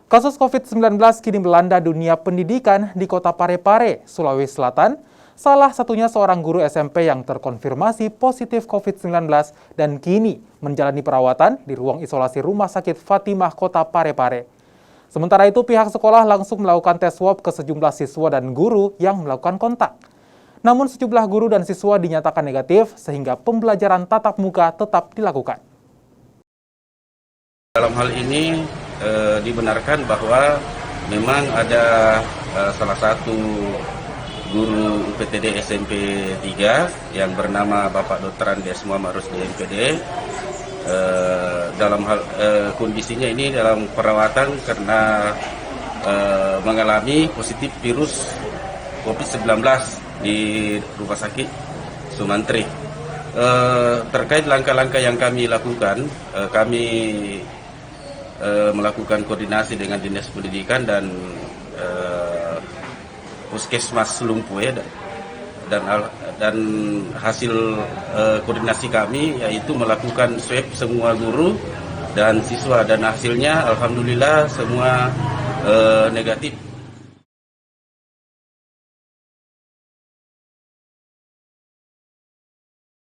Kasus COVID-19 kini melanda dunia pendidikan di kota Parepare, Sulawesi Selatan. Salah satunya seorang guru SMP yang terkonfirmasi positif COVID-19 dan kini menjalani perawatan di ruang isolasi Rumah Sakit Fatimah Kota Parepare. Sementara itu, pihak sekolah langsung melakukan tes swab ke sejumlah siswa dan guru yang melakukan kontak. Namun sejumlah guru dan siswa dinyatakan negatif sehingga pembelajaran tatap muka tetap dilakukan. Dalam hal ini dibenarkan bahwa memang ada salah satu guru UPTD SMP 3 yang bernama Bapak Dr. Andes Muhammad Rusdi MPD. Dalam hal kondisinya ini dalam perawatan karena mengalami positif virus COVID-19 di Rumah Sakit Sumantri. Terkait langkah-langkah yang kami lakukan, kami melakukan koordinasi dengan Dinas Pendidikan dan Puskesmas Lumpue dan hasil koordinasi kami yaitu melakukan swab semua guru dan siswa dan hasilnya alhamdulillah semua negatif.